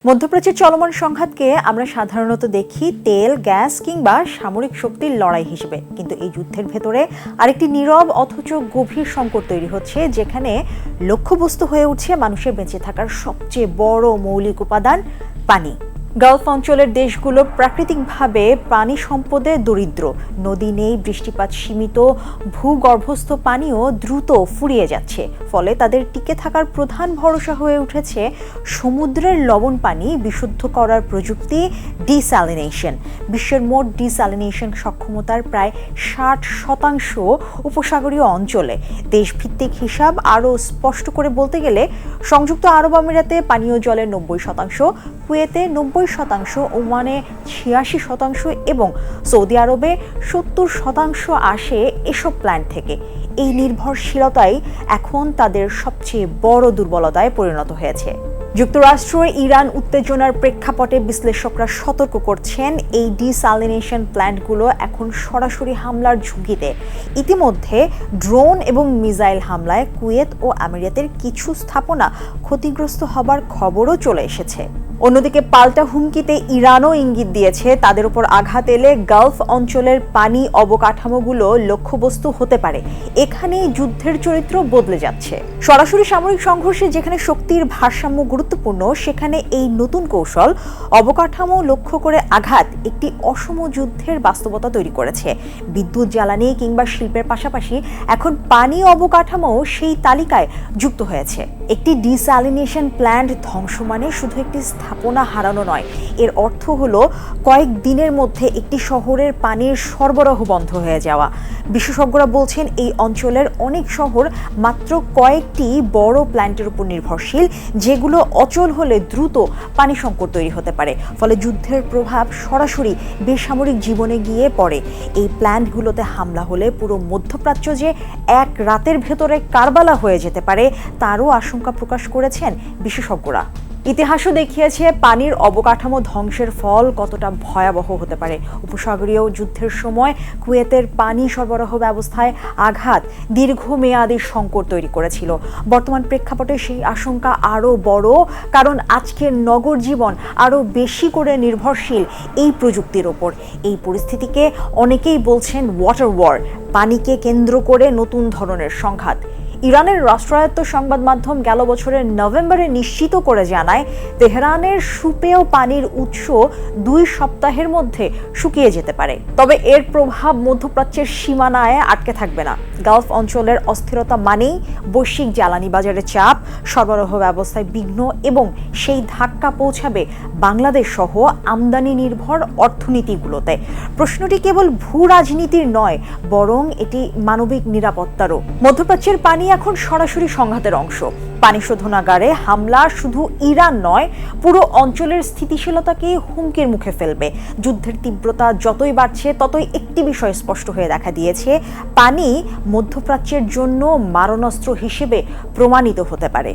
মধ্যপ্রাচ্যের চলমান সংঘাতকে আমরা সাধারণত দেখি তেল, গ্যাস কিংবা সামরিক শক্তির লড়াই হিসেবে, কিন্তু এই যুদ্ধের ভেতরে আরেকটি নীরব অথচ গভীর সংকট তৈরি হচ্ছে, যেখানে লক্ষ্যবস্তু হয়ে উঠছে মানুষের বেঁচে থাকার সবচেয়ে বড় মৌলিক উপাদান পানি। গালফ অঞ্চলের দেশগুলো প্রাকৃতিকভাবে পানি সম্পদে দরিদ্র। নদী নেই, বৃষ্টিপাত সীমিত, ভূগর্ভস্থ পানিও দ্রুত ফুরিয়ে যাচ্ছে। ফলে তাদের টিকে থাকার প্রধান ভরসা হয়ে উঠেছে সমুদ্রের লবণ পানি বিশুদ্ধ করার প্রযুক্তি, ডিস্যালিনেশন। বিশ্বের মোট ডিস্যালিনেশন সক্ষমতার প্রায় 60% উপসাগরীয় অঞ্চলে। দেশভিত্তিক হিসাব আরও স্পষ্ট করে বলতে গেলে, সংযুক্ত আরব আমিরাতে পানীয় জলের 90%, কুয়েতে 90%, ওমানে 86% এবং সৌদি আরবে 70% আসে এসব প্ল্যান্ট থেকে। এই নির্ভরশীলতাই এখন তাদের সবচেয়ে বড় দুর্বলতায় পরিণত হয়েছে। যুক্তরাষ্ট্র ইরান উত্তেজনার প্রেক্ষাপটে বিশ্লেষকরা সতর্ক করছেন, এই ডিস্যালিনেশন প্ল্যান্টগুলো এখন সরাসরি হামলার ঝুঁকিতে। ইতিমধ্যে ড্রোন এবং মিসাইল হামলায় কুয়েত ও আমিরাতের কিছু স্থাপনা ক্ষতিগ্রস্ত হবার খবরও চলে এসেছে। অন্যদিকে পাল্টা হুমকিতে ইরানও ইঙ্গিত দিয়েছে, তাদের উপর আঘাত এলে গালফ অঞ্চলের পানি অবকাঠামোগুলো লক্ষ্যবস্তু হতে পারে। এখানেই যুদ্ধের চরিত্র বদলে যাচ্ছে। সরাসরি সামরিক সংঘর্ষে যেখানে শক্তির ভারসাম্য গুরুত্বপূর্ণ, সেখানে এই নতুন কৌশল, অবকাঠামো লক্ষ্য করে আঘাত, একটি অসম যুদ্ধের বাস্তবতা তৈরি করেছে। বিদ্যুৎ, জ্বালানি কিংবা শিল্পের পাশাপাশি এখন পানি অবকাঠামো সেই তালিকায় যুক্ত হয়েছে। একটি ডিস্যালিনেশন প্ল্যান্ট ধ্বংস মানে শুধু একটি স্থাপনা হারানো নয়, এর অর্থ হলো কয়েক দিনের মধ্যে একটি শহরের পানির সরবরাহ বন্ধ হয়ে যাওয়া। বিশেষজ্ঞরা বলছেন, এই অঞ্চলের অনেক শহর মাত্র কয়েকটি বড় প্ল্যান্টের উপর নির্ভরশীল, যেগুলো অচল হলে দ্রুত পানি সংকট তৈরি হতে পারে। ফলে যুদ্ধের প্রভাব সরাসরি বেসামরিক জীবনে গিয়ে পড়ে। এই প্ল্যান্টগুলোতে হামলা হলে পুরো মধ্যপ্রাচ্য যে এক রাতের ভেতরে কারবালা হয়ে যেতে পারে, তারও আশঙ্কা প্রকাশ করেছেন বিশেষজ্ঞরা। ইতিহাসও দেখিয়েছে পানির অবকাঠামো ধ্বংসের ফল কতটা ভয়াবহ হতে পারে। উপসাগরীয় যুদ্ধের সময় কুয়েতের পানি সরবরাহ ব্যবস্থায় আঘাত দীর্ঘমেয়াদী সংকট তৈরি করেছিল। বর্তমান প্রেক্ষাপটে সেই আশঙ্কা আরও বড়, কারণ আজকের নগর জীবন আরও বেশি করে নির্ভরশীল এই প্রযুক্তির ওপর। এই পরিস্থিতিকে অনেকেই বলছেন ওয়াটার ওয়ার, পানিকে কেন্দ্র করে নতুন ধরনের সংঘাত। ইরানের রাষ্ট্রায়ত্ত সংবাদ মাধ্যম গেল বছরের নভেম্বরে নিশ্চিত করে জানায়, তেহরানের সুপেয় পানির উৎস 2 সপ্তাহের মধ্যে শুকিয়ে যেতে পারে। তবে এর প্রভাব মধ্যপ্রাচ্যের সীমানায় আটকে থাকবে না। গালফ অঞ্চলের অস্থিরতা মানেই বৈশ্বিক জ্বালানি বাজারে চাপ, সরবরাহ ব্যবস্থায় বিঘ্ন, এবং সেই ধাক্কা পৌঁছাবে বাংলাদেশ সহ আমদানি নির্ভর অর্থনীতিগুলোতে। প্রশ্নটি কেবল ভূ রাজনীতির নয়, বরং এটি মানবিক নিরাপত্তারও। মধ্যপ্রাচ্যের পানি এখন সরাসরি সংঘাতের অংশ। পানি শোধনাগারে হামলা শুধু ইরান নয়, পুরো অঞ্চলের স্থিতিশীলতাকে হুমকির মুখে ফেলবে। যুদ্ধের তীব্রতা যতই বাড়ছে, ততই একটি বিষয় স্পষ্ট হয়ে দেখা দিয়েছে, পানি মধ্যপ্রাচ্যের জন্য মারণাস্ত্র হিসেবে প্রমাণিত হতে পারে।